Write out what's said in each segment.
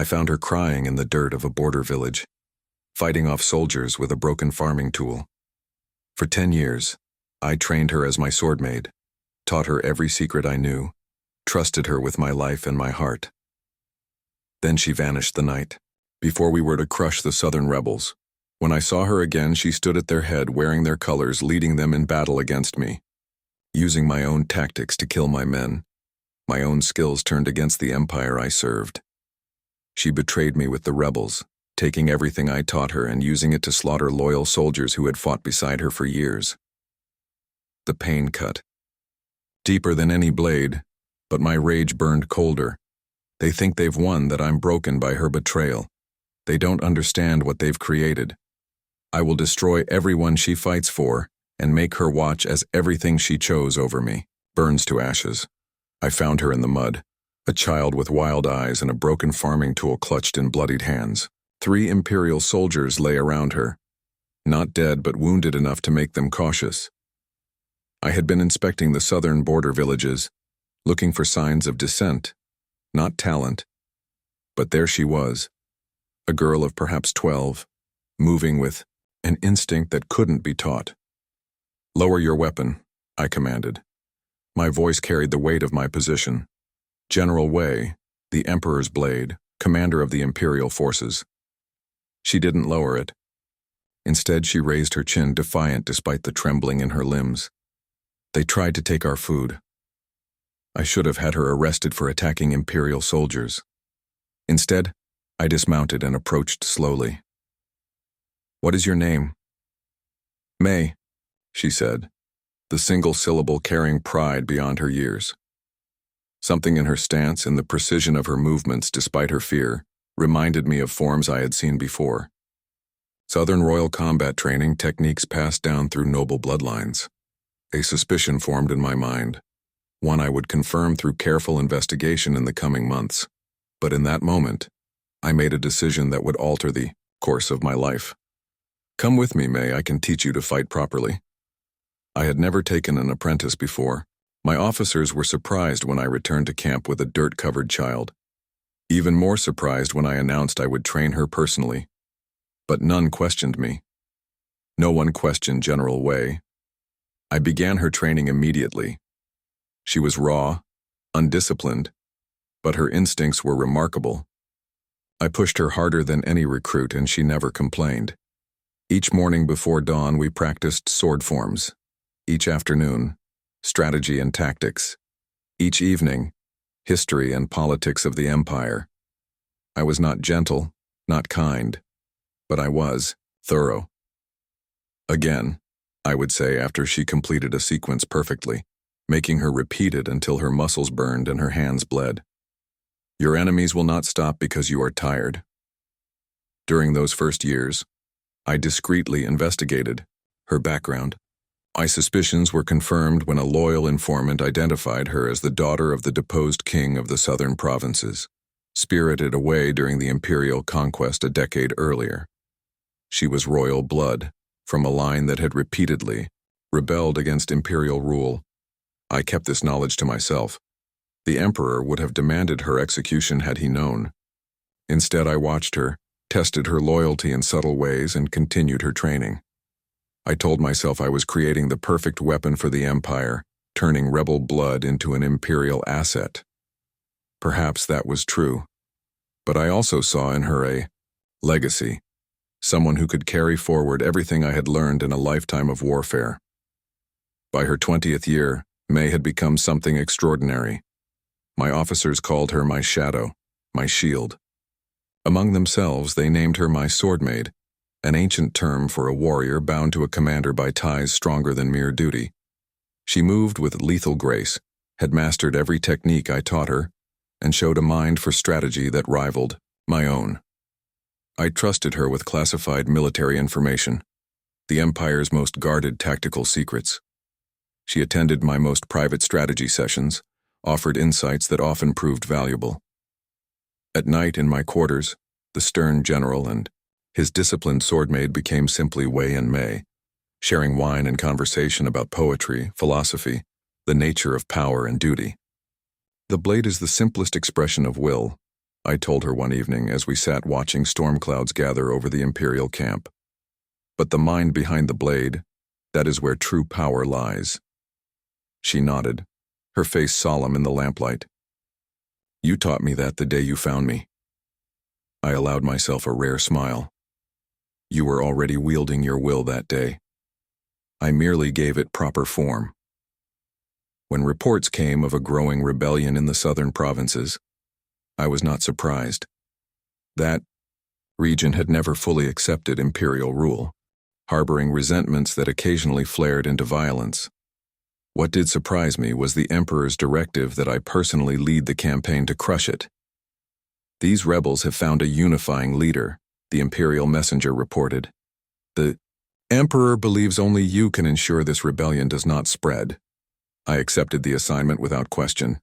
I found her crying in the dirt of a border village, fighting off soldiers with a broken farming tool. For 10 years, I trained her as my sword maid, taught her every secret I knew, trusted her with my life and my heart. Then she vanished the night, before we were to crush the Southern rebels. When I saw her again, she stood at their head, wearing their colors, leading them in battle against me. Using my own tactics to kill my men, my own skills turned against the empire I served. She betrayed me with the rebels, taking everything I taught her and using it to slaughter loyal soldiers who had fought beside her for years. The pain cut deeper than any blade, but my rage burned colder. They think they've won, that I'm broken by her betrayal. They don't understand what they've created. I will destroy everyone she fights for and make her watch as everything she chose over me burns to ashes. I found her in the mud, a child with wild eyes and a broken farming tool clutched in bloodied hands. 3 Imperial soldiers lay around her, not dead but wounded enough to make them cautious. I had been inspecting the southern border villages, looking for signs of dissent, not talent. But there she was, a girl of perhaps 12, moving with an instinct that couldn't be taught. "Lower your weapon," I commanded. My voice carried the weight of my position. General Wei, the Emperor's blade, commander of the Imperial forces. She didn't lower it. Instead, she raised her chin, defiant despite the trembling in her limbs. "They tried to take our food. I should have had her arrested for attacking Imperial soldiers. Instead, I dismounted and approached slowly. "What is your name?" "May," she said, the single syllable carrying pride beyond her years. Something in her stance and the precision of her movements despite her fear reminded me of forms I had seen before. Southern Royal combat training techniques passed down through noble bloodlines. A suspicion formed in my mind, one I would confirm through careful investigation in the coming months. But in that moment, I made a decision that would alter the course of my life. "Come with me, May, I can teach you to fight properly." I had never taken an apprentice before. My officers were surprised when I returned to camp with a dirt-covered child. Even more surprised when I announced I would train her personally. But none questioned me. No one questioned General Wei. I began her training immediately. She was raw, undisciplined, but her instincts were remarkable. I pushed her harder than any recruit, and she never complained. Each morning before dawn, we practiced sword forms. Each afternoon, strategy and tactics. Each evening, history and politics of the empire. I was not gentle, not kind, but I was thorough. Again, I would say after she completed a sequence perfectly, making her repeat it until her muscles burned and her hands bled. "Your enemies will not stop because you are tired." During those first years, I discreetly investigated her background. My suspicions were confirmed when a loyal informant identified her as the daughter of the deposed king of the southern provinces, spirited away during the imperial conquest a decade earlier. She was royal blood, from a line that had repeatedly rebelled against imperial rule. I kept this knowledge to myself. The emperor would have demanded her execution had he known. Instead, I watched her, tested her loyalty in subtle ways, and continued her training. I told myself I was creating the perfect weapon for the empire, turning rebel blood into an imperial asset. Perhaps that was true, but I also saw in her a legacy, someone who could carry forward everything I had learned in a lifetime of warfare. By her 20th year, May had become something extraordinary. My officers called her my shadow, my shield. Among themselves, they named her my sword maid, an ancient term for a warrior bound to a commander by ties stronger than mere duty. She moved with lethal grace, had mastered every technique I taught her, and showed a mind for strategy that rivaled my own. I trusted her with classified military information, the Empire's most guarded tactical secrets. She attended my most private strategy sessions, offered insights that often proved valuable. At night in my quarters, the stern general and his disciplined sword maid became simply Wei and May, sharing wine and conversation about poetry, philosophy, the nature of power and duty. The blade is the simplest expression of will, I told her one evening as we sat watching storm clouds gather over the Imperial camp. But the mind behind the blade, that is where true power lies. She nodded, her face solemn in the lamplight. You taught me that the day you found me. I allowed myself a rare smile. You were already wielding your will that day. I merely gave it proper form. When reports came of a growing rebellion in the southern provinces, I was not surprised. That region had never fully accepted imperial rule, harboring resentments that occasionally flared into violence. What did surprise me was the Emperor's directive that I personally lead the campaign to crush it. These rebels have found a unifying leader, the Imperial messenger reported. The Emperor believes only you can ensure this rebellion does not spread. I accepted the assignment without question.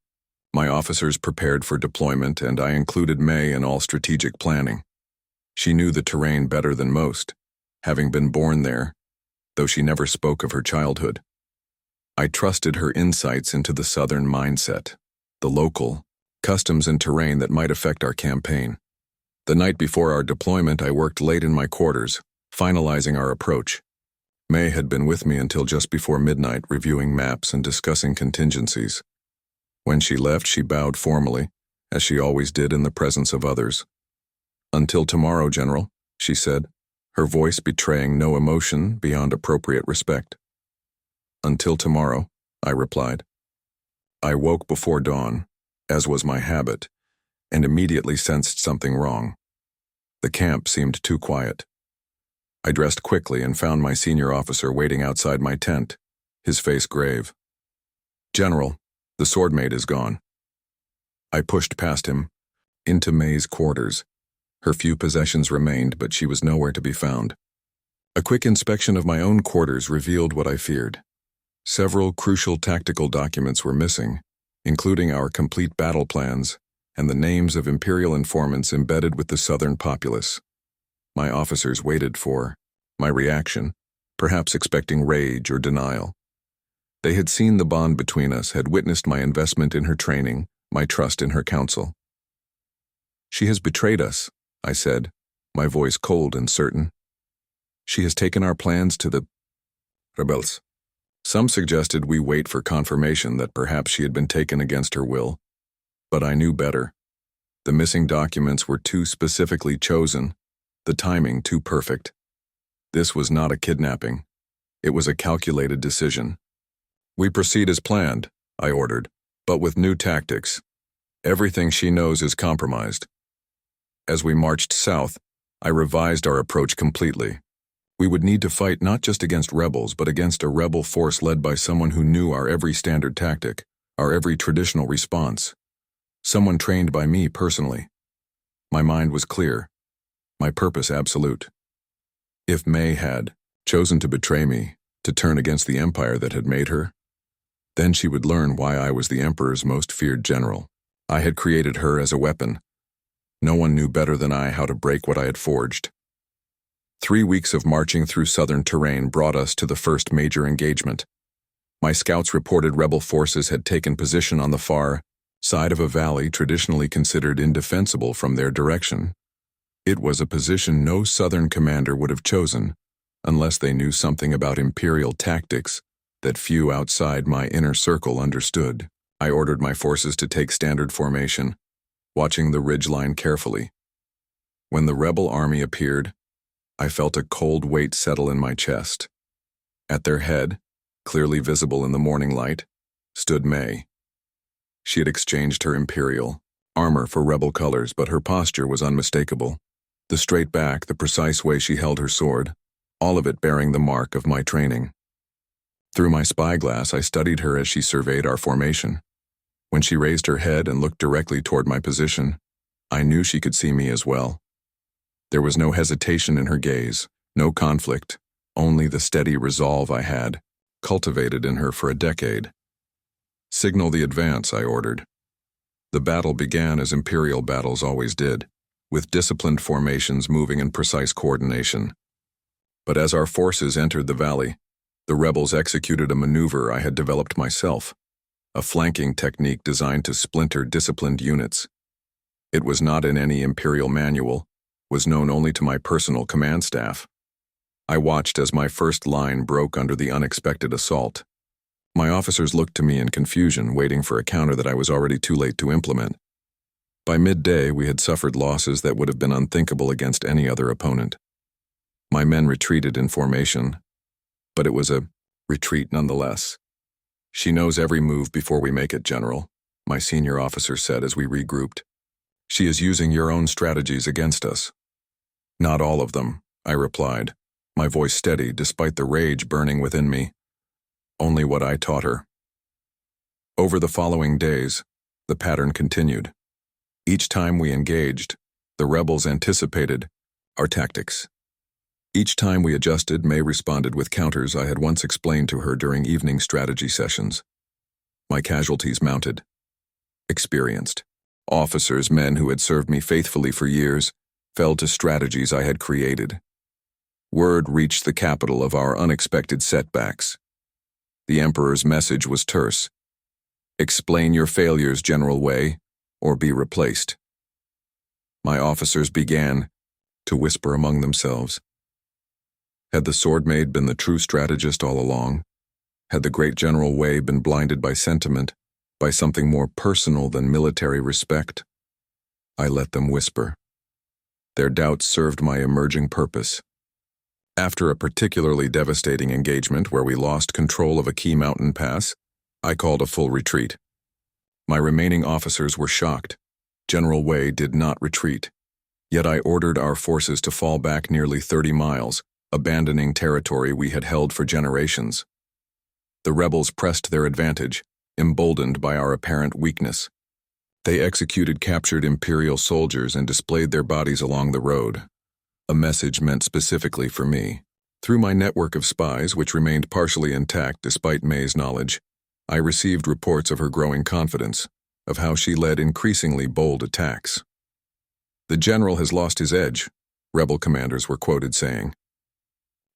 My officers prepared for deployment, and I included May in all strategic planning. She knew the terrain better than most, having been born there, though she never spoke of her childhood. I trusted her insights into the southern mindset, the local customs and terrain that might affect our campaign. The night before our deployment, I worked late in my quarters, finalizing our approach. May had been with me until just before midnight, reviewing maps and discussing contingencies. When she left, she bowed formally, as she always did in the presence of others. "Until tomorrow, General," she said, her voice betraying no emotion beyond appropriate respect. "Until tomorrow," I replied. I woke before dawn, as was my habit, and immediately sensed something wrong. The camp seemed too quiet. I dressed quickly and found my senior officer waiting outside my tent, his face grave. "General, the swordmaid is gone." I pushed past him, into May's quarters. Her few possessions remained, but she was nowhere to be found. A quick inspection of my own quarters revealed what I feared. Several crucial tactical documents were missing, including our complete battle plans and the names of Imperial informants embedded with the southern populace. My officers waited for my reaction, perhaps expecting rage or denial. They had seen the bond between us, had witnessed my investment in her training, my trust in her counsel. "She has betrayed us," I said, my voice cold and certain. "She has taken our plans to the rebels." Some suggested we wait for confirmation that perhaps she had been taken against her will, but I knew better. The missing documents were too specifically chosen, the timing too perfect. This was not a kidnapping. It was a calculated decision. "We proceed as planned," I ordered, "but with new tactics. Everything she knows is compromised." As we marched south, I revised our approach completely. We would need to fight not just against rebels, but against a rebel force led by someone who knew our every standard tactic, our every traditional response. Someone trained by me personally. My mind was clear, my purpose absolute. If May had chosen to betray me, to turn against the empire that had made her, then she would learn why I was the Emperor's most feared general. I had created her as a weapon. No one knew better than I how to break what I had forged. 3 weeks of marching through southern terrain brought us to the first major engagement. My scouts reported rebel forces had taken position on the far side of a valley traditionally considered indefensible from their direction. It was a position no southern commander would have chosen, unless they knew something about imperial tactics that few outside my inner circle understood. I ordered my forces to take standard formation, watching the ridgeline carefully. When the rebel army appeared, I felt a cold weight settle in my chest. At their head, clearly visible in the morning light, stood May. She had exchanged her imperial armor for rebel colors, but her posture was unmistakable. The straight back, the precise way she held her sword, all of it bearing the mark of my training. Through my spyglass, I studied her as she surveyed our formation. When she raised her head and looked directly toward my position, I knew she could see me as well. There was no hesitation in her gaze, no conflict, only the steady resolve I had, cultivated in her for a decade. "Signal the advance," I ordered. The battle began as imperial battles always did, with disciplined formations moving in precise coordination. But as our forces entered the valley, the rebels executed a maneuver I had developed myself, a flanking technique designed to splinter disciplined units. It was not in any imperial manual, was known only to my personal command staff. I watched as my first line broke under the unexpected assault. My officers looked to me in confusion, waiting for a counter that I was already too late to implement. By midday, we had suffered losses that would have been unthinkable against any other opponent. My men retreated in formation, but it was a retreat nonetheless. "She knows every move before we make it, General," my senior officer said as we regrouped. "She is using your own strategies against us." "Not all of them," I replied, my voice steady despite the rage burning within me. "Only what I taught her." Over the following days, the pattern continued. Each time we engaged, the rebels anticipated our tactics. Each time we adjusted, May responded with counters I had once explained to her during evening strategy sessions. My casualties mounted. Experienced officers, men who had served me faithfully for years, fell to strategies I had created. Word reached the capital of our unexpected setbacks. The Emperor's message was terse. "Explain your failures, General Wei, or be replaced." My officers began to whisper among themselves. Had the sword maid been the true strategist all along? Had the great General Wei been blinded by sentiment, by something more personal than military respect? I let them whisper. Their doubts served my emerging purpose. After a particularly devastating engagement where we lost control of a key mountain pass, I called a full retreat. My remaining officers were shocked. General Wei did not retreat. Yet I ordered our forces to fall back nearly 30 miles, abandoning territory we had held for generations. The rebels pressed their advantage, emboldened by our apparent weakness. They executed captured Imperial soldiers and displayed their bodies along the road. A message meant specifically for me. Through my network of spies, which remained partially intact despite May's knowledge, I received reports of her growing confidence, of how she led increasingly bold attacks. "The general has lost his edge," rebel commanders were quoted saying.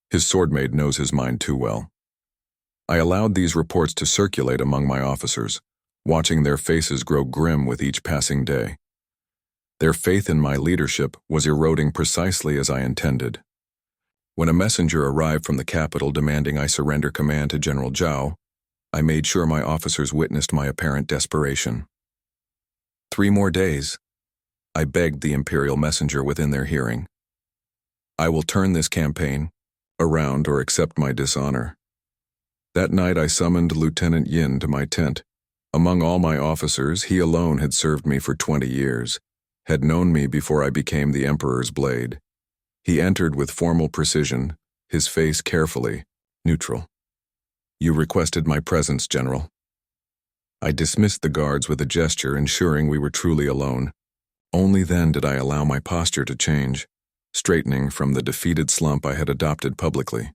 "His swordmaid knows his mind too well." I allowed these reports to circulate among my officers, watching their faces grow grim with each passing day. Their faith in my leadership was eroding precisely as I intended. When a messenger arrived from the capital demanding I surrender command to General Zhao, I made sure my officers witnessed my apparent desperation. 3 more days, I begged the Imperial messenger within their hearing. "I will turn this campaign around or accept my dishonor." That night I summoned Lieutenant Yin to my tent. Among all my officers, he alone had served me for 20 years, had known me before I became the Emperor's blade. He entered with formal precision, his face carefully neutral. "You requested my presence, General." I dismissed the guards with a gesture, ensuring we were truly alone. Only then did I allow my posture to change, straightening from the defeated slump I had adopted publicly.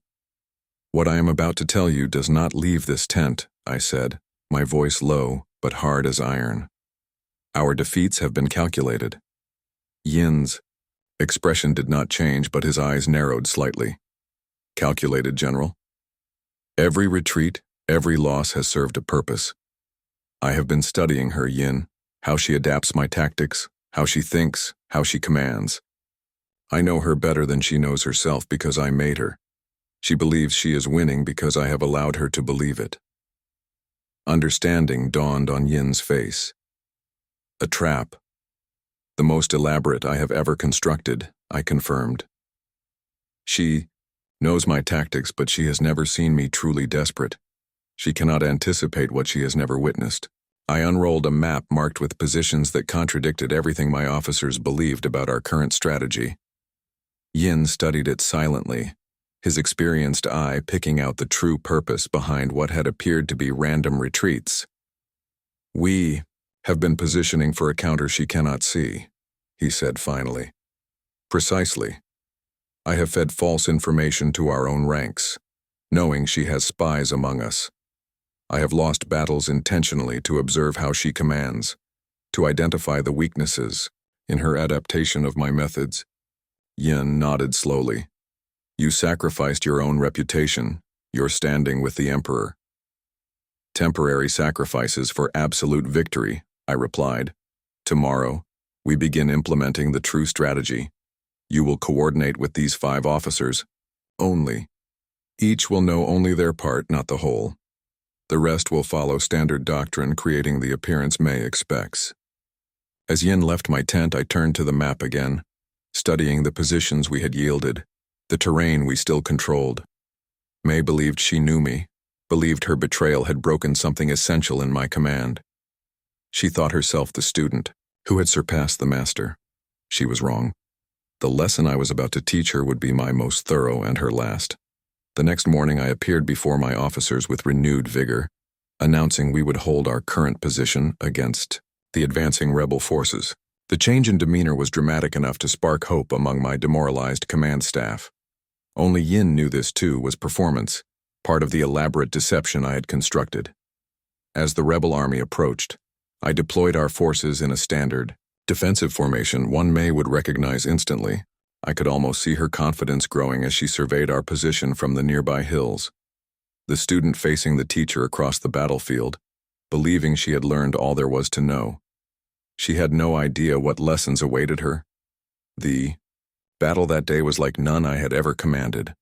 "What I am about to tell you does not leave this tent," I said, my voice low but hard as iron. "Our defeats have been calculated." Yin's expression did not change, but his eyes narrowed slightly. "Calculated, General?" "Every retreat, every loss has served a purpose. I have been studying her, Yin, how she adapts my tactics, how she thinks, how she commands. I know her better than she knows herself because I made her. She believes she is winning because I have allowed her to believe it." Understanding dawned on Yin's face. "A trap. The most elaborate I have ever constructed," I confirmed. "She knows my tactics, but she has never seen me truly desperate. She cannot anticipate what she has never witnessed." I unrolled a map marked with positions that contradicted everything my officers believed about our current strategy. Yin studied it silently, his experienced eye picking out the true purpose behind what had appeared to be random retreats. "We have been positioning for a counter she cannot see," he said finally. "Precisely. I have fed false information to our own ranks, knowing she has spies among us. I have lost battles intentionally to observe how she commands, to identify the weaknesses in her adaptation of my methods." Yin nodded slowly. "You sacrificed your own reputation, your standing with the Emperor." "Temporary sacrifices for absolute victory," I replied. "Tomorrow, We begin implementing the true strategy. You will coordinate with these 5 officers. Only. Each will know only their part, not the whole. The rest will follow standard doctrine, creating the appearance May expects. As Yin left my tent, I turned to the map again, studying the positions we had yielded, the terrain we still controlled. May believed she knew me, believed her betrayal had broken something essential in my command. She thought herself the student who had surpassed the master. She was wrong. The lesson I was about to teach her would be my most thorough and her last. The next morning I appeared before my officers with renewed vigor, announcing we would hold our current position against the advancing rebel forces. The change in demeanor was dramatic enough to spark hope among my demoralized command staff. Only Yin knew this too was performance, part of the elaborate deception I had constructed. As the rebel army approached, I deployed our forces in a standard defensive formation one May would recognize instantly. I could almost see her confidence growing as she surveyed our position from the nearby hills. The student facing the teacher across the battlefield, believing she had learned all there was to know. She had no idea what lessons awaited her. The battle that day was like none I had ever commanded.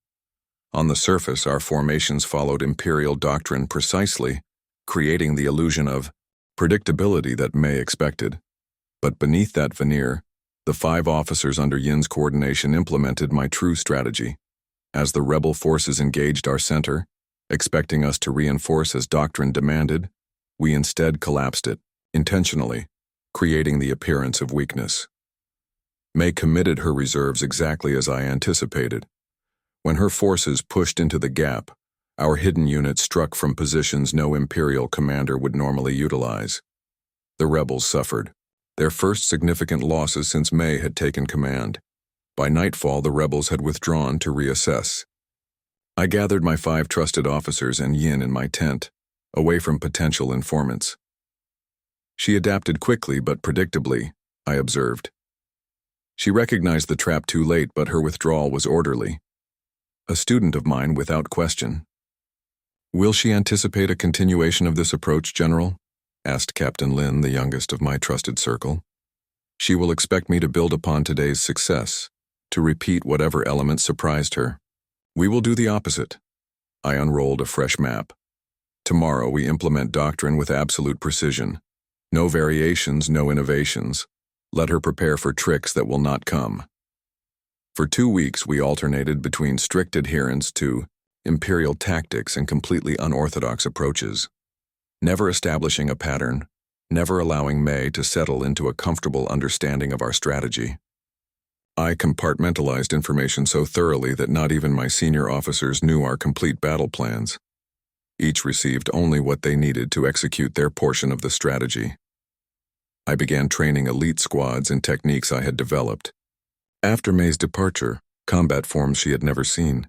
On the surface, our formations followed imperial doctrine precisely, creating the illusion of predictability that May expected. But beneath that veneer, the 5 officers under Yin's coordination implemented my true strategy. As the rebel forces engaged our center, expecting us to reinforce as doctrine demanded, we instead collapsed it, intentionally, creating the appearance of weakness. May committed her reserves exactly as I anticipated. When her forces pushed into the gap, our hidden units struck from positions no Imperial commander would normally utilize. The rebels suffered, their first significant losses since May had taken command. By nightfall, the rebels had withdrawn to reassess. I gathered my 5 trusted officers and Yin in my tent, away from potential informants. She adapted quickly but predictably, I observed. She recognized the trap too late, but her withdrawal was orderly. A student of mine without question. Will she anticipate a continuation of this approach, General? Asked Captain Lin, the youngest of my trusted circle. She will expect me to build upon today's success, to repeat whatever elements surprised her. We will do the opposite. I unrolled a fresh map. Tomorrow we implement doctrine with absolute precision. No variations, no innovations. Let her prepare for tricks that will not come. For 2 weeks we alternated between strict adherence to imperial tactics and completely unorthodox approaches, never establishing a pattern, never allowing May to settle into a comfortable understanding of our strategy. I compartmentalized information so thoroughly that not even my senior officers knew our complete battle plans. Each received only what they needed to execute their portion of the strategy. I began training elite squads in techniques I had developed. After May's departure, combat forms she had never seen.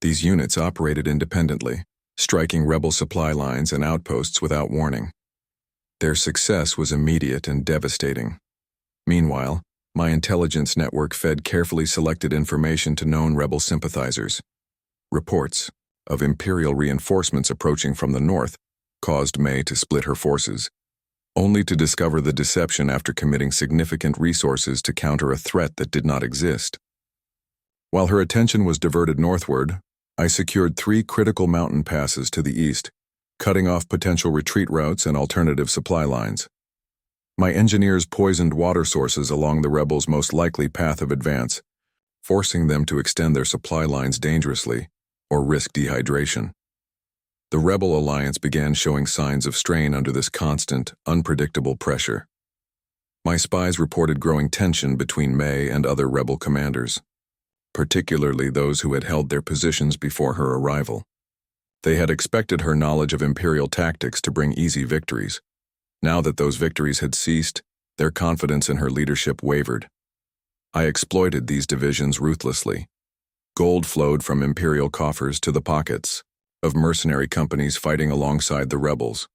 These units operated independently, striking rebel supply lines and outposts without warning. Their success was immediate and devastating. Meanwhile, my intelligence network fed carefully selected information to known rebel sympathizers. Reports of Imperial reinforcements approaching from the north caused May to split her forces, only to discover the deception after committing significant resources to counter a threat that did not exist. While her attention was diverted northward, I secured 3 critical mountain passes to the east, cutting off potential retreat routes and alternative supply lines. My engineers poisoned water sources along the rebels' most likely path of advance, forcing them to extend their supply lines dangerously or risk dehydration. The rebel alliance began showing signs of strain under this constant, unpredictable pressure. My spies reported growing tension between May and other rebel commanders, particularly those who had held their positions before her arrival. They had expected her knowledge of Imperial tactics to bring easy victories. Now that those victories had ceased, their confidence in her leadership wavered. I exploited these divisions ruthlessly. Gold flowed from Imperial coffers to the pockets of mercenary companies fighting alongside the rebels.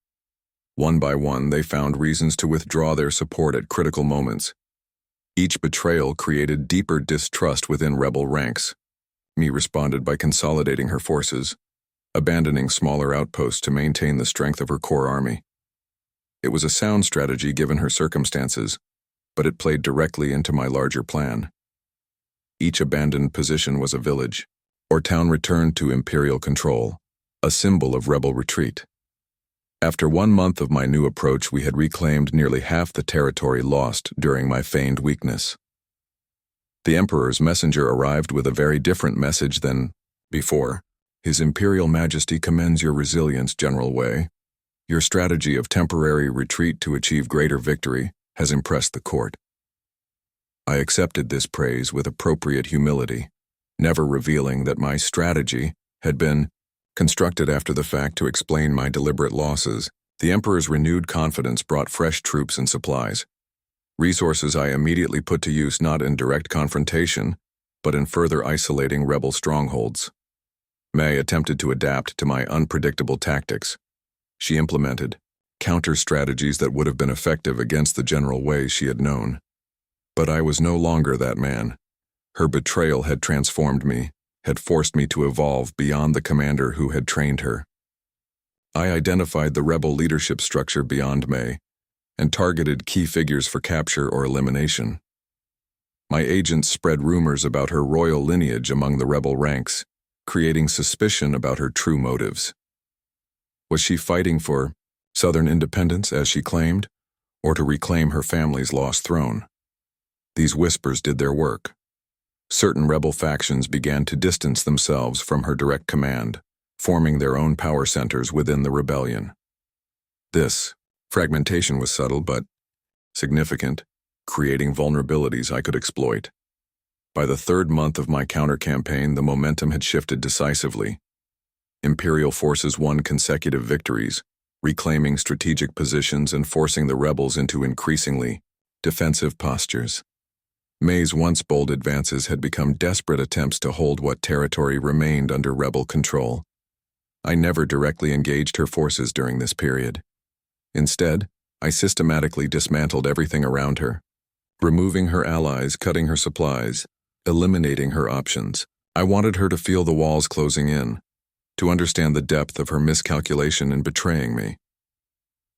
One by one, they found reasons to withdraw their support at critical moments. Each betrayal created deeper distrust within rebel ranks. Me responded by consolidating her forces, abandoning smaller outposts to maintain the strength of her core army. It was a sound strategy given her circumstances, but it played directly into my larger plan. Each abandoned position was a village, or town returned to Imperial control, a symbol of rebel retreat. After 1 month of my new approach, we had reclaimed nearly half the territory lost during my feigned weakness. The Emperor's messenger arrived with a very different message than before. His Imperial Majesty commends your resilience, General Wei. Your strategy of temporary retreat to achieve greater victory has impressed the court. I accepted this praise with appropriate humility, never revealing that my strategy had been constructed after the fact to explain my deliberate losses. The Emperor's renewed confidence brought fresh troops and supplies. Resources I immediately put to use not in direct confrontation, but in further isolating rebel strongholds. May attempted to adapt to my unpredictable tactics. She implemented counter-strategies that would have been effective against the General Wei she had known. But I was no longer that man. Her betrayal had transformed me, had forced me to evolve beyond the commander who had trained her. I identified the rebel leadership structure beyond May, and targeted key figures for capture or elimination. My agents spread rumors about her royal lineage among the rebel ranks, creating suspicion about her true motives. Was she fighting for Southern independence, as she claimed, or to reclaim her family's lost throne? These whispers did their work. Certain rebel factions began to distance themselves from her direct command, forming their own power centers within the rebellion. This fragmentation was subtle but significant, creating vulnerabilities I could exploit. By the 3rd month of my counter-campaign, the momentum had shifted decisively. Imperial forces won consecutive victories, reclaiming strategic positions and forcing the rebels into increasingly defensive postures. May's once bold advances had become desperate attempts to hold what territory remained under rebel control. I never directly engaged her forces during this period. Instead, I systematically dismantled everything around her, removing her allies, cutting her supplies, eliminating her options. I wanted her to feel the walls closing in, to understand the depth of her miscalculation in betraying me.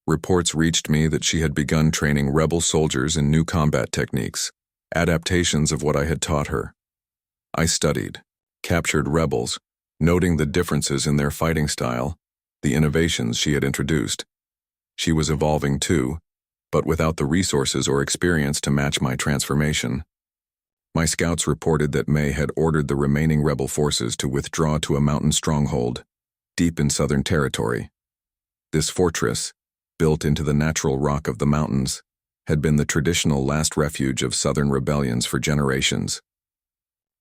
Reports reached me that she had begun training rebel soldiers in new combat techniques, adaptations of what I had taught her. I studied, captured rebels, noting the differences in their fighting style, the innovations she had introduced. She was evolving too, but without the resources or experience to match my transformation. My scouts reported that May had ordered the remaining rebel forces to withdraw to a mountain stronghold, deep in southern territory. This fortress, built into the natural rock of the mountains, had been the traditional last refuge of southern rebellions for generations.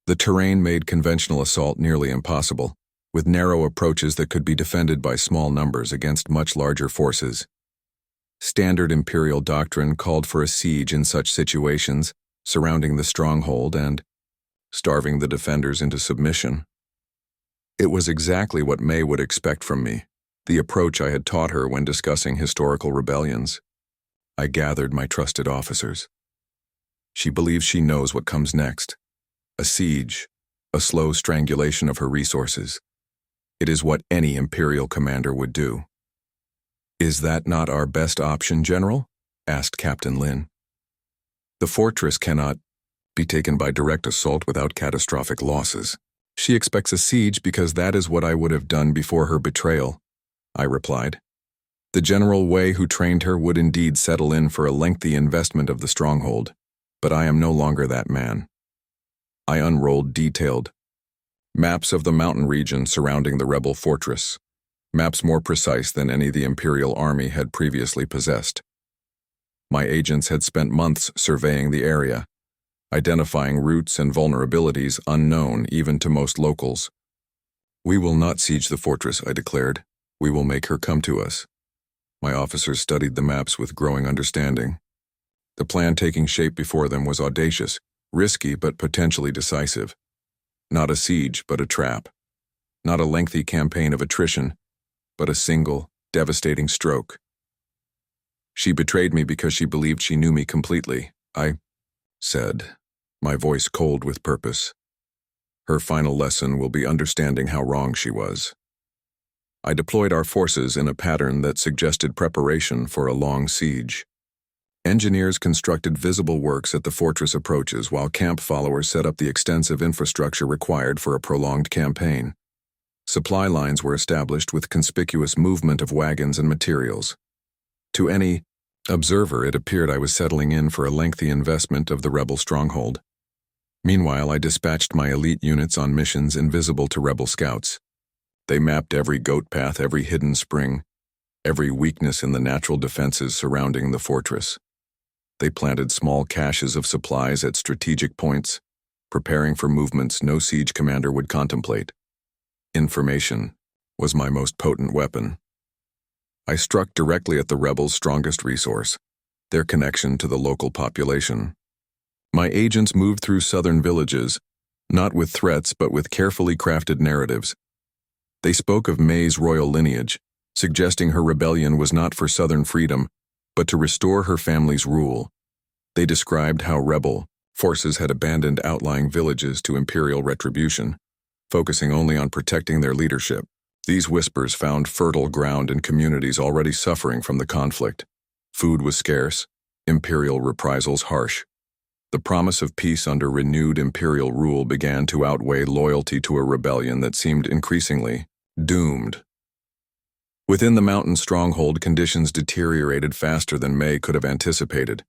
The terrain made conventional assault nearly impossible, with narrow approaches that could be defended by small numbers against much larger forces. Standard imperial doctrine called for a siege in such situations, surrounding the stronghold and starving the defenders into submission. It was exactly what May would expect from me, the approach I had taught her when discussing historical rebellions. I gathered my trusted officers. She believes she knows what comes next. A siege, a slow strangulation of her resources. It is what any imperial commander would do. "Is that not our best option, General?" asked Captain Lin. "The fortress cannot be taken by direct assault without catastrophic losses. She expects a siege because that is what I would have done before her betrayal," I replied. "The General Wei who trained her would indeed settle in for a lengthy investment of the stronghold, but I am no longer that man." I unrolled detailed maps of the mountain region surrounding the rebel fortress, maps more precise than any the Imperial Army had previously possessed. My agents had spent months surveying the area, identifying routes and vulnerabilities unknown even to most locals. "We will not siege the fortress," I declared. "We will make her come to us." My officers studied the maps with growing understanding. The plan taking shape before them was audacious, risky but potentially decisive. Not a siege, but a trap. Not a lengthy campaign of attrition, but a single, devastating stroke. "She betrayed me because she believed she knew me completely," I said, my voice cold with purpose. "Her final lesson will be understanding how wrong she was." I deployed our forces in a pattern that suggested preparation for a long siege. Engineers constructed visible works at the fortress approaches while camp followers set up the extensive infrastructure required for a prolonged campaign. Supply lines were established with conspicuous movement of wagons and materials. To any observer, it appeared I was settling in for a lengthy investment of the rebel stronghold. Meanwhile, I dispatched my elite units on missions invisible to rebel scouts. They mapped every goat path, every hidden spring, every weakness in the natural defenses surrounding the fortress. They planted small caches of supplies at strategic points, preparing for movements no siege commander would contemplate. Information was my most potent weapon. I struck directly at the rebels' strongest resource, their connection to the local population. My agents moved through southern villages, not with threats but with carefully crafted narratives. They spoke of May's royal lineage, suggesting her rebellion was not for southern freedom, but to restore her family's rule. They described how rebel forces had abandoned outlying villages to imperial retribution, focusing only on protecting their leadership. These whispers found fertile ground in communities already suffering from the conflict. Food was scarce, imperial reprisals harsh. The promise of peace under renewed imperial rule began to outweigh loyalty to a rebellion that seemed increasingly doomed. Within the mountain stronghold, conditions deteriorated faster than May could have anticipated.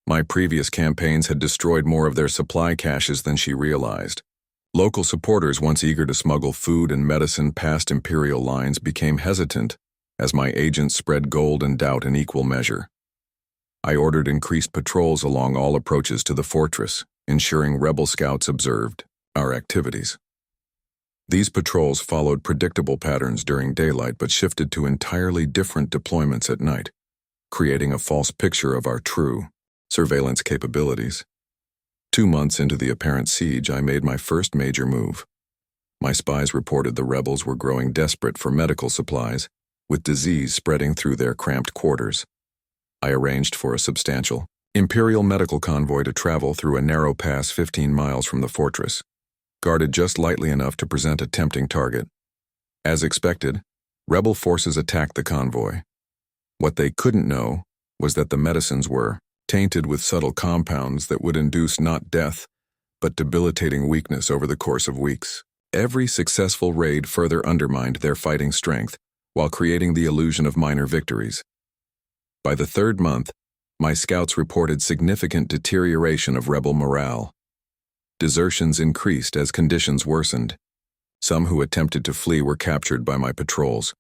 My previous campaigns had destroyed more of their supply caches than she realized. Local supporters, once eager to smuggle food and medicine past imperial lines, became hesitant as my agents spread gold and doubt in equal measure. I ordered increased patrols along all approaches to the fortress, ensuring rebel scouts observed our activities. These patrols followed predictable patterns during daylight but shifted to entirely different deployments at night, creating a false picture of our true surveillance capabilities. 2 months into the apparent siege, I made my first major move. My spies reported the rebels were growing desperate for medical supplies, with disease spreading through their cramped quarters. I arranged for a substantial imperial medical convoy to travel through a narrow pass 15 miles from the fortress, guarded just lightly enough to present a tempting target. As expected, rebel forces attacked the convoy. What they couldn't know was that the medicines were tainted with subtle compounds that would induce not death, but debilitating weakness over the course of weeks. Every successful raid further undermined their fighting strength, while creating the illusion of minor victories. By the 3rd month, my scouts reported significant deterioration of rebel morale. Desertions increased as conditions worsened. Some who attempted to flee were captured by my patrols,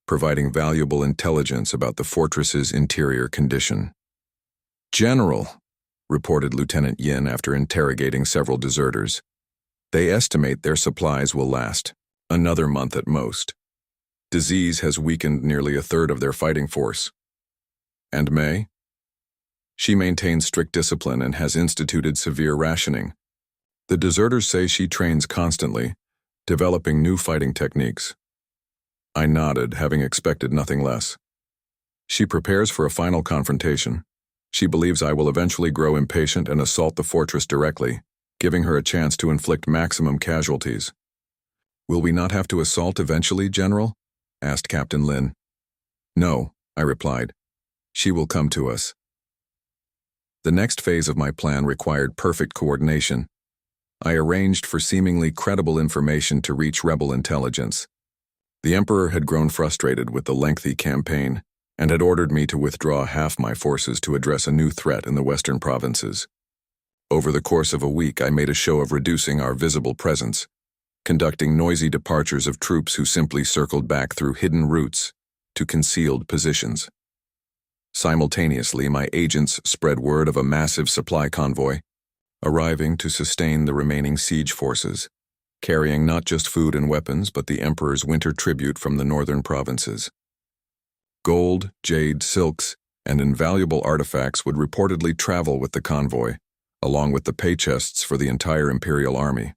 providing valuable intelligence about the fortress's interior condition. "General," reported Lieutenant Yin after interrogating several deserters, "they estimate their supplies will last another month at most. Disease has weakened nearly a third of their fighting force." And May? She maintains strict discipline and has instituted severe rationing. The deserters say she trains constantly, developing new fighting techniques. I nodded, having expected nothing less. She prepares for a final confrontation. She believes I will eventually grow impatient and assault the fortress directly, giving her a chance to inflict maximum casualties. "Will we not have to assault eventually, General?" asked Captain Lin. "No," I replied. "She will come to us." The next phase of my plan required perfect coordination. I arranged for seemingly credible information to reach rebel intelligence. The Emperor had grown frustrated with the lengthy campaign and had ordered me to withdraw half my forces to address a new threat in the western provinces. Over the course of a week, I made a show of reducing our visible presence, conducting noisy departures of troops who simply circled back through hidden routes to concealed positions. Simultaneously, my agents spread word of a massive supply convoy, arriving to sustain the remaining siege forces, carrying not just food and weapons but the Emperor's winter tribute from the northern provinces. Gold, jade, silks, and invaluable artifacts would reportedly travel with the convoy, along with the pay chests for the entire Imperial Army.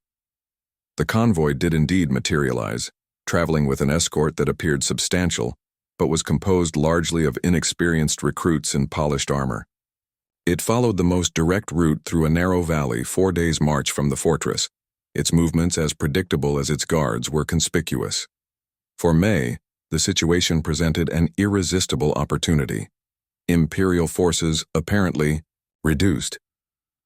The convoy did indeed materialize, traveling with an escort that appeared substantial, but was composed largely of inexperienced recruits in polished armor. It followed the most direct route through a narrow valley 4 days' march from the fortress. Its movements, as predictable as its guards, were conspicuous. For May, the situation presented an irresistible opportunity. Imperial forces, apparently, reduced.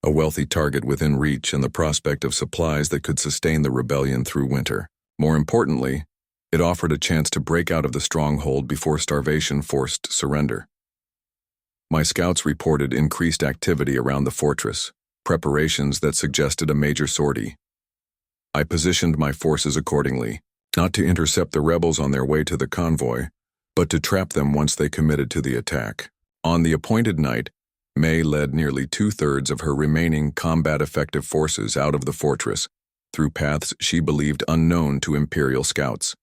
A wealthy target within reach and the prospect of supplies that could sustain the rebellion through winter. More importantly, it offered a chance to break out of the stronghold before starvation forced surrender. My scouts reported increased activity around the fortress, preparations that suggested a major sortie. I positioned my forces accordingly, not to intercept the rebels on their way to the convoy, but to trap them once they committed to the attack. On the appointed night, May led nearly 2/3 of her remaining combat-effective forces out of the fortress, through paths she believed unknown to Imperial scouts.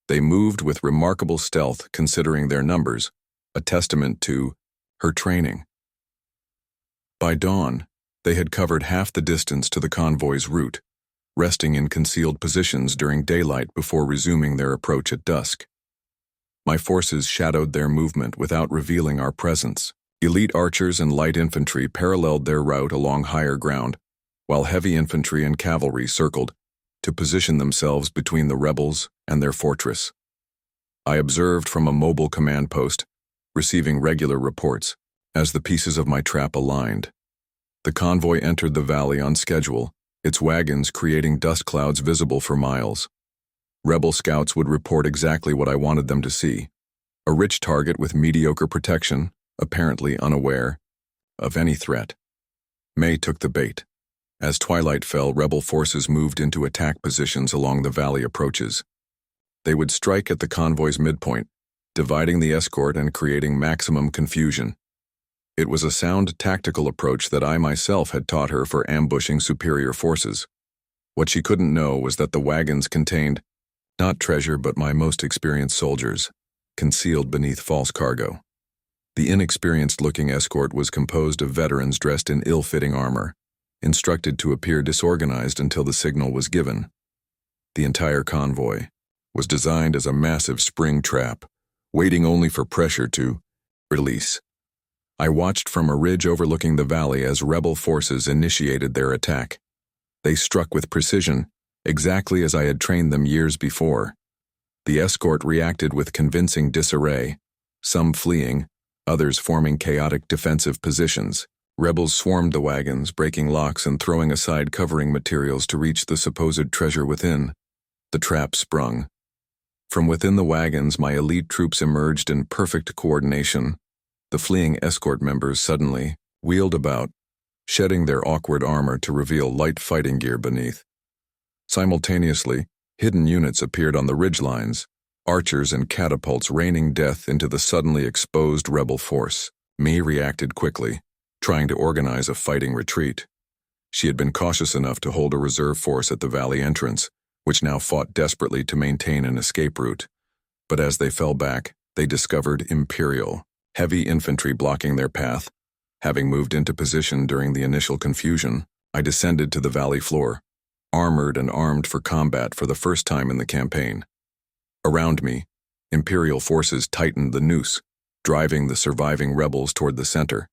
They moved with remarkable stealth considering their numbers, a testament to her training. By dawn, they had covered half the distance to the convoy's route, resting in concealed positions during daylight before resuming their approach at dusk. My forces shadowed their movement without revealing our presence. Elite archers and light infantry paralleled their route along higher ground, while heavy infantry and cavalry circled to position themselves between the rebels and their fortress. I observed from a mobile command post, receiving regular reports, as the pieces of my trap aligned. The convoy entered the valley on schedule, its wagons creating dust clouds visible for miles. Rebel scouts would report exactly what I wanted them to see: a rich target with mediocre protection, apparently unaware of any threat. May took the bait. As twilight fell, rebel forces moved into attack positions along the valley approaches. They would strike at the convoy's midpoint, dividing the escort and creating maximum confusion. It was a sound tactical approach that I myself had taught her for ambushing superior forces. What she couldn't know was that the wagons contained not treasure but my most experienced soldiers, concealed beneath false cargo. The inexperienced-looking escort was composed of veterans dressed in ill-fitting armor, instructed to appear disorganized until the signal was given. The entire convoy was designed as a massive spring trap, waiting only for pressure to release. I watched from a ridge overlooking the valley as rebel forces initiated their attack. They struck with precision, exactly as I had trained them years before. The escort reacted with convincing disarray, some fleeing, others forming chaotic defensive positions. Rebels swarmed the wagons, breaking locks and throwing aside covering materials to reach the supposed treasure within. The trap sprung. From within the wagons, my elite troops emerged in perfect coordination. The fleeing escort members suddenly wheeled about, shedding their awkward armor to reveal light fighting gear beneath. Simultaneously, hidden units appeared on the ridgelines, archers and catapults raining death into the suddenly exposed rebel force. May reacted quickly, trying to organize a fighting retreat. She had been cautious enough to hold a reserve force at the valley entrance, which now fought desperately to maintain an escape route. But as they fell back, they discovered Imperial, heavy infantry blocking their path. Having moved into position during the initial confusion, I descended to the valley floor, armored and armed for combat for the first time in the campaign. Around me, Imperial forces tightened the noose, driving the surviving rebels toward the center.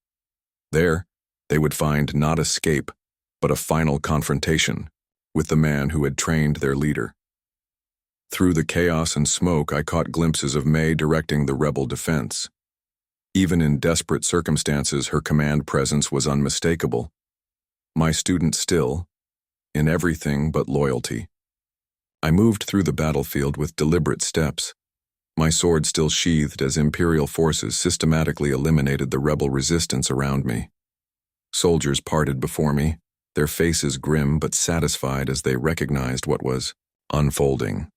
There, they would find not escape, but a final confrontation with the man who had trained their leader. Through the chaos and smoke, I caught glimpses of May directing the rebel defense. Even in desperate circumstances, her command presence was unmistakable. My student still, in everything but loyalty. I moved through the battlefield with deliberate steps, my sword still sheathed as Imperial forces systematically eliminated the rebel resistance around me. Soldiers parted before me, their faces grim but satisfied as they recognized what was unfolding.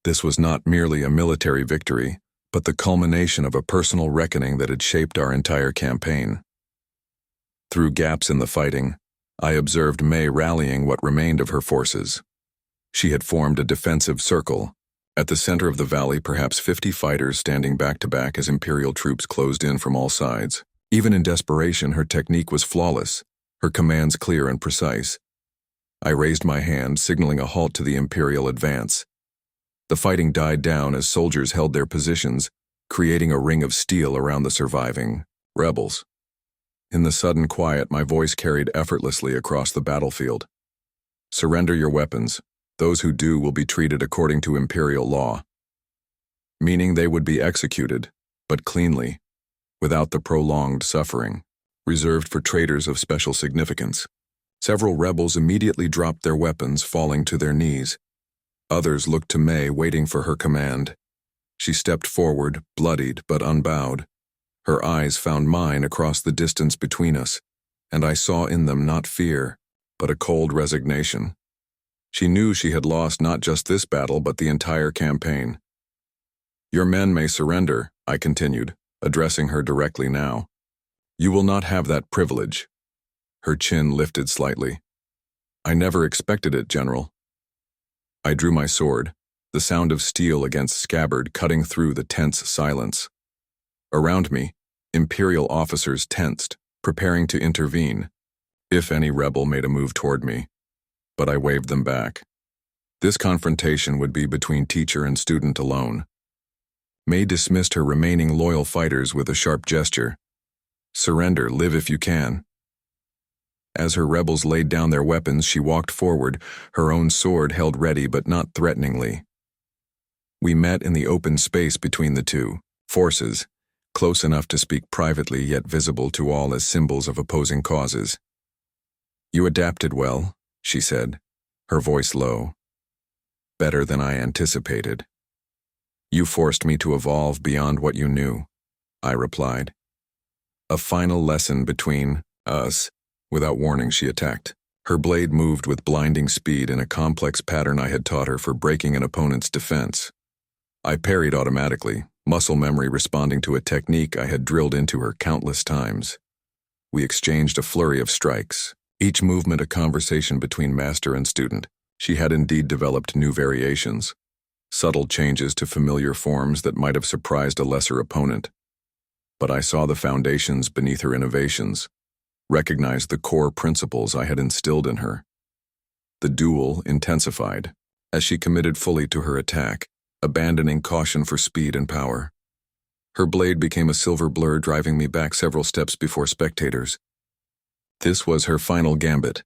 This was not merely a military victory, but the culmination of a personal reckoning that had shaped our entire campaign. Through gaps in the fighting, I observed May rallying what remained of her forces. She had formed a defensive circle. At the center of the valley, perhaps 50 fighters standing back-to-back as Imperial troops closed in from all sides. Even in desperation, her technique was flawless, her commands clear and precise. I raised my hand, signaling a halt to the Imperial advance. The fighting died down as soldiers held their positions, creating a ring of steel around the surviving rebels. In the sudden quiet, my voice carried effortlessly across the battlefield. Surrender your weapons. Those who do will be treated according to Imperial law. Meaning they would be executed, but cleanly. without the prolonged suffering, reserved for traitors of special significance. Several rebels immediately dropped their weapons, falling to their knees. Others looked to May, waiting for her command. She stepped forward, bloodied but unbowed. Her eyes found mine across the distance between us, and I saw in them not fear, but a cold resignation. She knew she had lost not just this battle, but the entire campaign. "Your men may surrender," I continued, addressing her directly now. "You will not have that privilege." Her chin lifted slightly. "I never expected it, General." I drew my sword, the sound of steel against scabbard cutting through the tense silence. Around me, Imperial officers tensed, preparing to intervene, if any rebel made a move toward me. But I waved them back. This confrontation would be between teacher and student alone. May dismissed her remaining loyal fighters with a sharp gesture. "Surrender, live if you can." As her rebels laid down their weapons, she walked forward, her own sword held ready but not threateningly. We met in the open space between the two forces, close enough to speak privately yet visible to all as symbols of opposing causes. "You adapted well," she said, her voice low. "Better than I anticipated." "You forced me to evolve beyond what you knew," I replied. "A final lesson between us." Without warning, she attacked. Her blade moved with blinding speed in a complex pattern I had taught her for breaking an opponent's defense. I parried automatically, muscle memory responding to a technique I had drilled into her countless times. We exchanged a flurry of strikes, each movement a conversation between master and student. She had indeed developed new variations, subtle changes to familiar forms that might have surprised a lesser opponent. But I saw the foundations beneath her innovations, recognized the core principles I had instilled in her. The duel intensified as she committed fully to her attack, abandoning caution for speed and power. Her blade became a silver blur, driving me back several steps before spectators. This was her final gambit,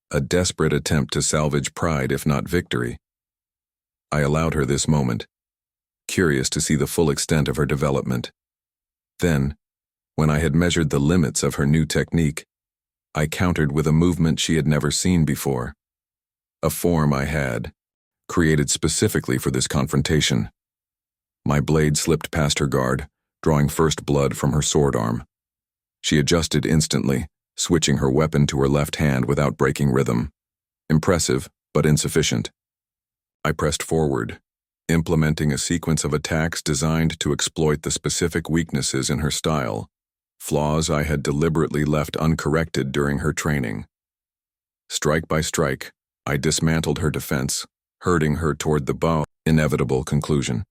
a desperate attempt to salvage pride if not victory. I allowed her this moment, curious to see the full extent of her development. Then, when I had measured the limits of her new technique, I countered with a movement she had never seen before. A form I had created specifically for this confrontation. My blade slipped past her guard, drawing first blood from her sword arm. She adjusted instantly, switching her weapon to her left hand without breaking rhythm. Impressive, but insufficient. I pressed forward, implementing a sequence of attacks designed to exploit the specific weaknesses in her style, flaws I had deliberately left uncorrected during her training. Strike by strike, I dismantled her defense, herding her toward the inevitable conclusion.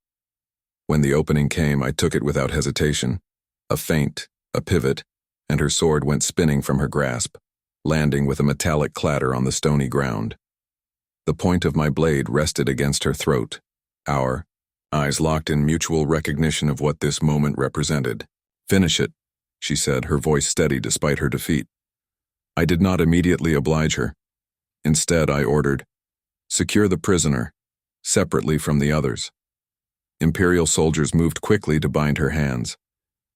When the opening came, I took it without hesitation. A feint, a pivot, and her sword went spinning from her grasp, landing with a metallic clatter on the stony ground. The point of my blade rested against her throat, our eyes locked in mutual recognition of what this moment represented. "Finish it," she said, her voice steady despite her defeat. I did not immediately oblige her. Instead, I ordered, "Secure the prisoner, separately from the others." Imperial soldiers moved quickly to bind her hands.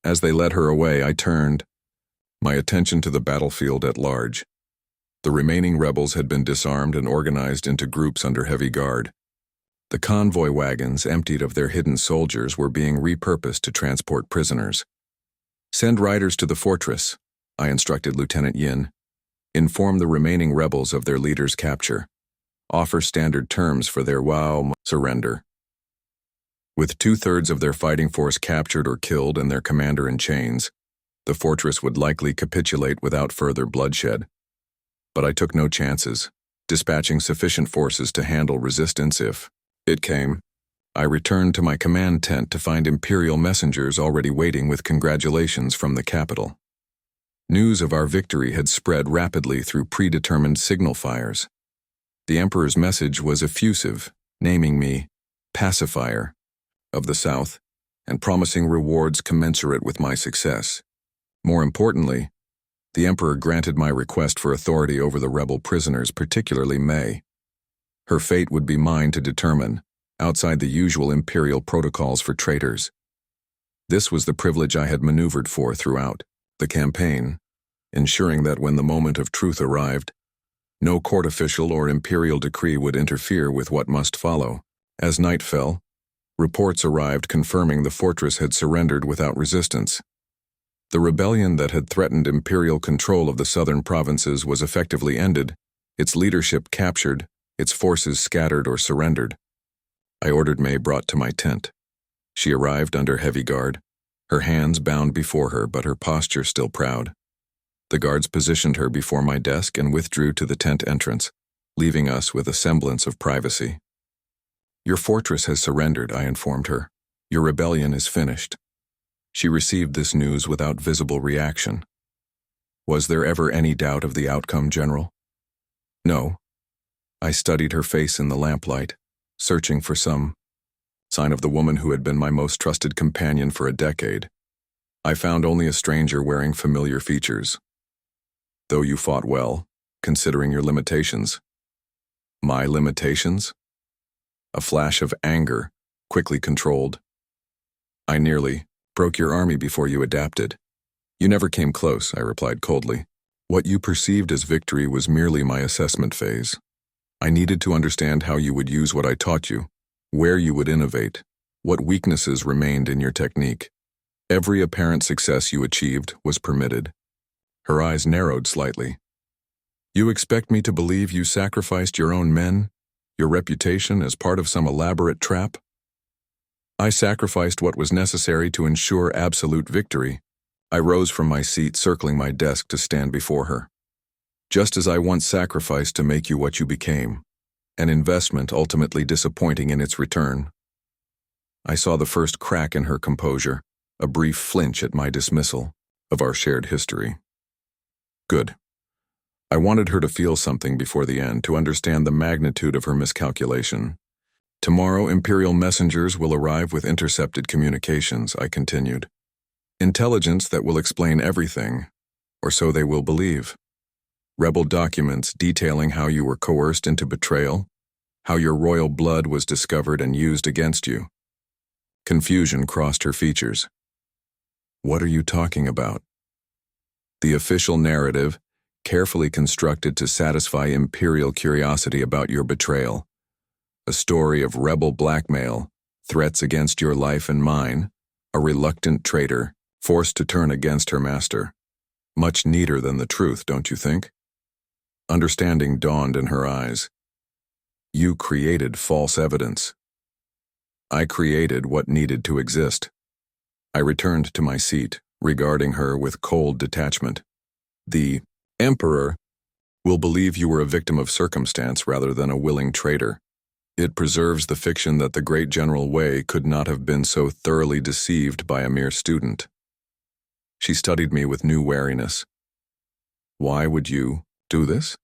As they led her away, I turned, my attention to the battlefield at large. The remaining rebels had been disarmed and organized into groups under heavy guard. The convoy wagons, emptied of their hidden soldiers, were being repurposed to transport prisoners. "Send riders to the fortress," I instructed Lieutenant Yin. "Inform the remaining rebels of their leader's capture. Offer standard terms for their surrender." With 2/3 of their fighting force captured or killed and their commander in chains, the fortress would likely capitulate without further bloodshed. But I took no chances, dispatching sufficient forces to handle resistance if it came. I returned to my command tent to find Imperial messengers already waiting with congratulations from the capital. News of our victory had spread rapidly through predetermined signal fires. The Emperor's message was effusive, naming me pacifier of the South and promising rewards commensurate with my success. More importantly, the Emperor granted my request for authority over the rebel prisoners, particularly May. Her fate would be mine to determine, outside the usual Imperial protocols for traitors. This was the privilege I had maneuvered for throughout the campaign, ensuring that when the moment of truth arrived, no court official or imperial decree would interfere with what must follow. As night fell, reports arrived confirming the fortress had surrendered without resistance. The rebellion that had threatened imperial control of the southern provinces was effectively ended, its leadership captured, its forces scattered or surrendered. I ordered May brought to my tent. She arrived under heavy guard, her hands bound before her but her posture still proud. The guards positioned her before my desk and withdrew to the tent entrance, leaving us with a semblance of privacy. "Your fortress has surrendered," I informed her. "Your rebellion is finished." She received this news without visible reaction. Was there ever any doubt of the outcome, General? No. I studied her face in the lamplight, searching for some sign of the woman who had been my most trusted companion for a decade. I found only a stranger wearing familiar features. "Though you fought well, considering your limitations." My limitations? A flash of anger, quickly controlled. "I nearly broke your army before you adapted." "You never came close," I replied coldly. "What you perceived as victory was merely my assessment phase. I needed to understand how you would use what I taught you, where you would innovate, what weaknesses remained in your technique. Every apparent success you achieved was permitted." Her eyes narrowed slightly. "You expect me to believe you sacrificed your own men, your reputation, as part of some elaborate trap?" "I sacrificed what was necessary to ensure absolute victory." I rose from my seat, circling my desk to stand before her. "Just as I once sacrificed to make you what you became, an investment ultimately disappointing in its return." I saw the first crack in her composure, a brief flinch at my dismissal of our shared history. Good. I wanted her to feel something before the end, to understand the magnitude of her miscalculation. "Tomorrow, Imperial messengers will arrive with intercepted communications," I continued. "Intelligence that will explain everything, or so they will believe. Rebel documents detailing how you were coerced into betrayal, how your royal blood was discovered and used against you." Confusion crossed her features. "What are you talking about?" "The official narrative, carefully constructed to satisfy imperial curiosity about your betrayal. A story of rebel blackmail, threats against your life and mine, a reluctant traitor forced to turn against her master. Much neater than the truth, don't you think?" Understanding dawned in her eyes. "You created false evidence." "I created what needed to exist." I returned to my seat, regarding her with cold detachment. "The Emperor will believe you were a victim of circumstance rather than a willing traitor. It preserves the fiction that the great General Wei could not have been so thoroughly deceived by a mere student." She studied me with new wariness. "Why would you do this?"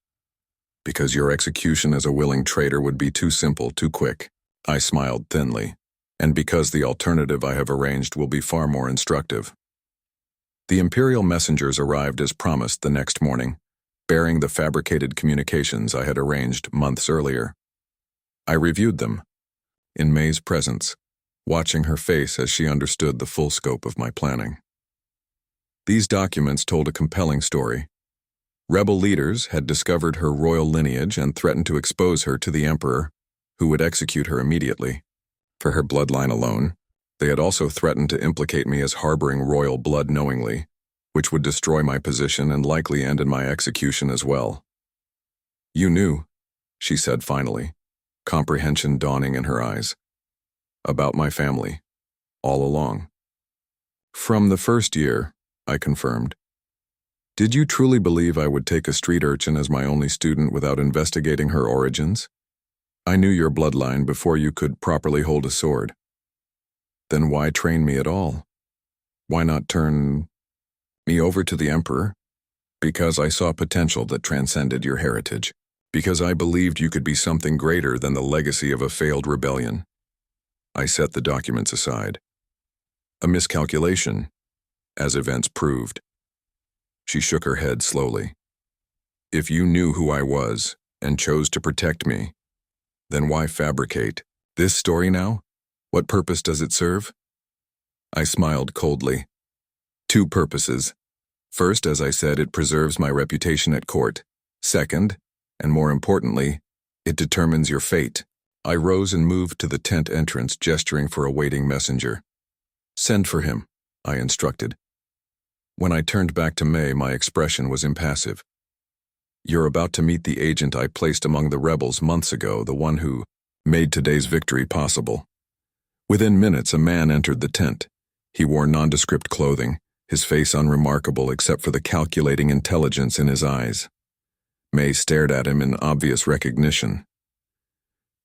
"Because your execution as a willing traitor would be too simple, too quick." I smiled thinly. "And because the alternative I have arranged will be far more instructive." The Imperial messengers arrived as promised the next morning, bearing the fabricated communications I had arranged months earlier. I reviewed them, in May's presence, watching her face as she understood the full scope of my planning. These documents told a compelling story. Rebel leaders had discovered her royal lineage and threatened to expose her to the Emperor, who would execute her immediately. For her bloodline alone, they had also threatened to implicate me as harboring royal blood knowingly, which would destroy my position and likely end in my execution as well. "You knew," she said finally, comprehension dawning in her eyes. "About my family, all along." "From the first year," I confirmed. "Did you truly believe I would take a street urchin as my only student without investigating her origins? I knew your bloodline before you could properly hold a sword. Then why train me at all? Why not turn me over to the Emperor?" "Because I saw potential that transcended your heritage. Because I believed you could be something greater than the legacy of a failed rebellion." I set the documents aside. "A miscalculation, as events proved." She shook her head slowly. "If you knew who I was and chose to protect me, then why fabricate this story now? What purpose does it serve?" I smiled coldly. Two purposes. First, as I said, it preserves my reputation at court. Second, and more importantly, it determines your fate. I rose and moved to the tent entrance, gesturing for a waiting messenger. Send for him, I instructed. When I turned back to May, my expression was impassive. You're about to meet the agent I placed among the rebels months ago, the one who made today's victory possible. Within minutes, a man entered the tent. He wore nondescript clothing, his face unremarkable except for the calculating intelligence in his eyes. May stared at him in obvious recognition.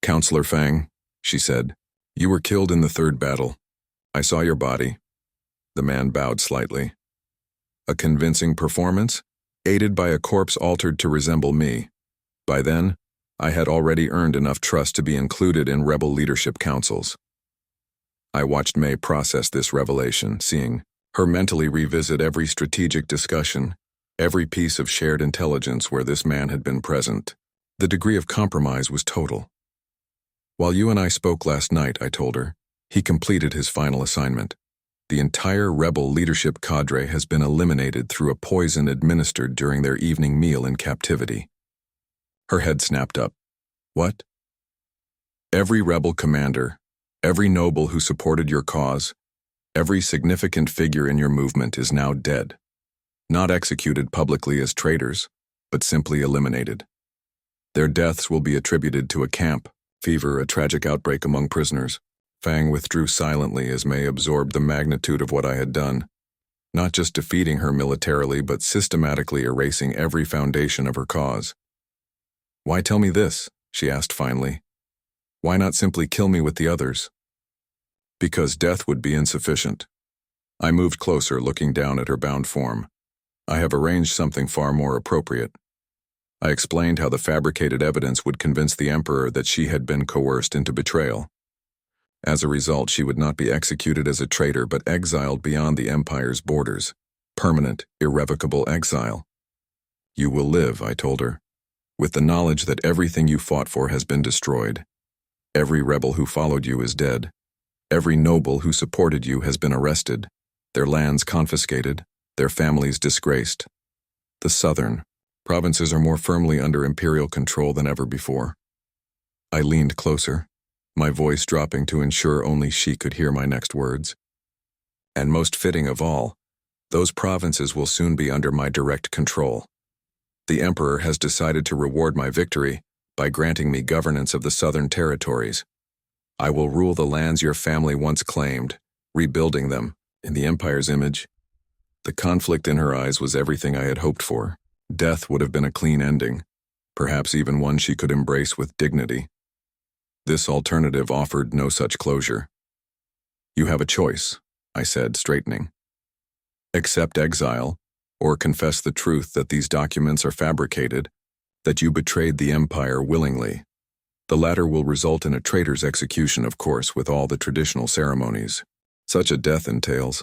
Counselor Fang, she said, you were killed in the third battle. I saw your body. The man bowed slightly. A convincing performance, aided by a corpse altered to resemble me. By then, I had already earned enough trust to be included in rebel leadership councils. I watched May process this revelation, seeing her mentally revisit every strategic discussion, every piece of shared intelligence where this man had been present. The degree of compromise was total. While you and I spoke last night, I told her, he completed his final assignment. The entire rebel leadership cadre has been eliminated through a poison administered during their evening meal in captivity. Her head snapped up. What? Every rebel commander, every noble who supported your cause, every significant figure in your movement is now dead. Not executed publicly as traitors, but simply eliminated. Their deaths will be attributed to a camp fever, a tragic outbreak among prisoners. Fang withdrew silently as May absorbed the magnitude of what I had done, not just defeating her militarily, but systematically erasing every foundation of her cause. Why tell me this? She asked finally. Why not simply kill me with the others? Because death would be insufficient. I moved closer, looking down at her bound form. I have arranged something far more appropriate. I explained how the fabricated evidence would convince the Emperor that she had been coerced into betrayal. As a result, she would not be executed as a traitor but exiled beyond the Empire's borders. Permanent, irrevocable exile. You will live, I told her, with the knowledge that everything you fought for has been destroyed. Every rebel who followed you is dead. Every noble who supported you has been arrested, their lands confiscated, their families disgraced. The southern provinces are more firmly under imperial control than ever before. I leaned closer, my voice dropping to ensure only she could hear my next words. And most fitting of all, those provinces will soon be under my direct control. The Emperor has decided to reward my victory by granting me governance of the southern territories. I will rule the lands your family once claimed, rebuilding them in the Empire's image. The conflict in her eyes was everything I had hoped for. Death would have been a clean ending, perhaps even one she could embrace with dignity. This alternative offered no such closure. You have a choice, I said, straightening. Accept exile, or confess the truth that these documents are fabricated, that you betrayed the Empire willingly. The latter will result in a traitor's execution, of course, with all the traditional ceremonies such a death entails.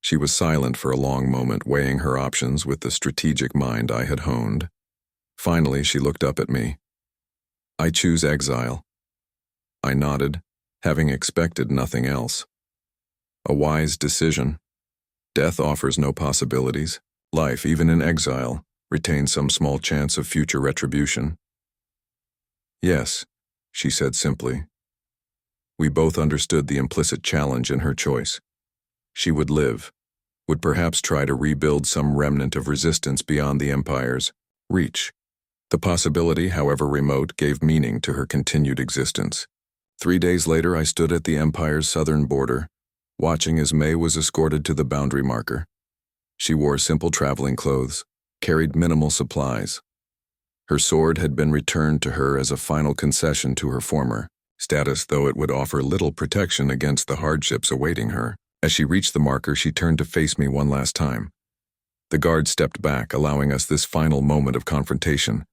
She was silent for a long moment, weighing her options with the strategic mind I had honed. Finally, she looked up at me. I choose exile. I nodded, having expected nothing else. A wise decision. Death offers no possibilities. Life, even in exile, retains some small chance of future retribution. Yes, she said simply. We both understood the implicit challenge in her choice. She would live, would perhaps try to rebuild some remnant of resistance beyond the Empire's reach. The possibility, however remote, gave meaning to her continued existence. 3 days later, I stood at the Empire's southern border, watching as May was escorted to the boundary marker. She wore simple traveling clothes, carried minimal supplies. Her sword had been returned to her as a final concession to her former status, though it would offer little protection against the hardships awaiting her. As she reached the marker, she turned to face me one last time. The guard stepped back, allowing us this final moment of confrontation.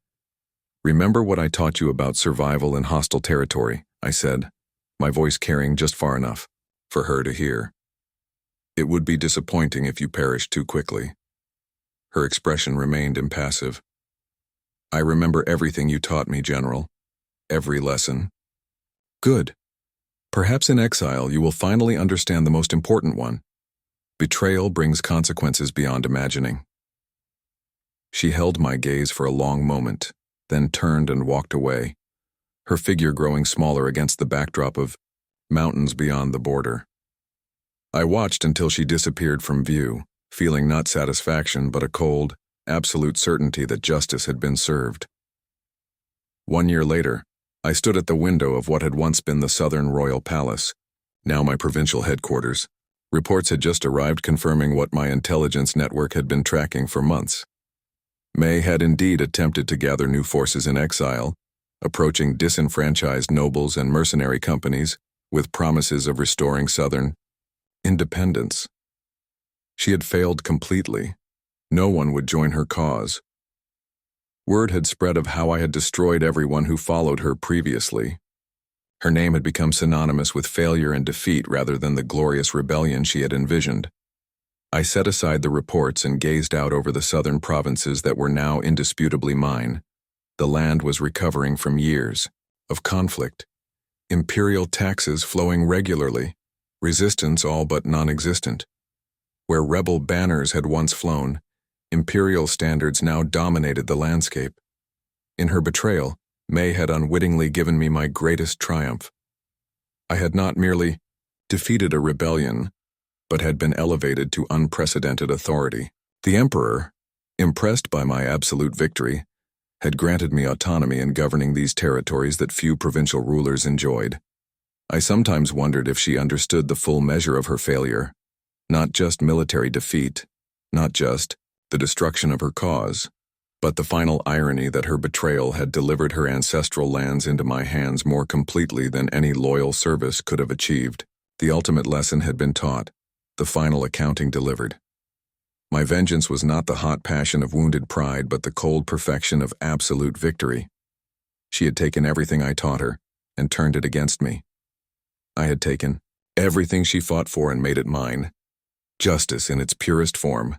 Remember what I taught you about survival in hostile territory, I said, my voice carrying just far enough for her to hear. It would be disappointing if you perished too quickly. Her expression remained impassive. I remember everything you taught me, General. Every lesson. Good. Perhaps in exile you will finally understand the most important one. Betrayal brings consequences beyond imagining. She held my gaze for a long moment, then turned and walked away, her figure growing smaller against the backdrop of mountains beyond the border. I watched until she disappeared from view, feeling not satisfaction but a cold, absolute certainty that justice had been served. 1 year later, I stood at the window of what had once been the Southern Royal Palace, now my provincial headquarters. Reports had just arrived confirming what my intelligence network had been tracking for months. May had indeed attempted to gather new forces in exile, approaching disenfranchised nobles and mercenary companies with promises of restoring Southern independence. She had failed completely. No one would join her cause. Word had spread of how I had destroyed everyone who followed her previously. Her name had become synonymous with failure and defeat rather than the glorious rebellion she had envisioned. I set aside the reports and gazed out over the southern provinces that were now indisputably mine. The land was recovering from years of conflict, imperial taxes flowing regularly, resistance all but non-existent. Where rebel banners had once flown, imperial standards now dominated the landscape. In her betrayal, May had unwittingly given me my greatest triumph. I had not merely defeated a rebellion, but had been elevated to unprecedented authority. The Emperor, impressed by my absolute victory, had granted me autonomy in governing these territories that few provincial rulers enjoyed. I sometimes wondered if she understood the full measure of her failure, not just military defeat, not just the destruction of her cause, but the final irony that her betrayal had delivered her ancestral lands into my hands more completely than any loyal service could have achieved. The ultimate lesson had been taught, the final accounting delivered. My vengeance was not the hot passion of wounded pride, but the cold perfection of absolute victory. She had taken everything I taught her and turned it against me. I had taken everything she fought for and made it mine, justice in its purest form.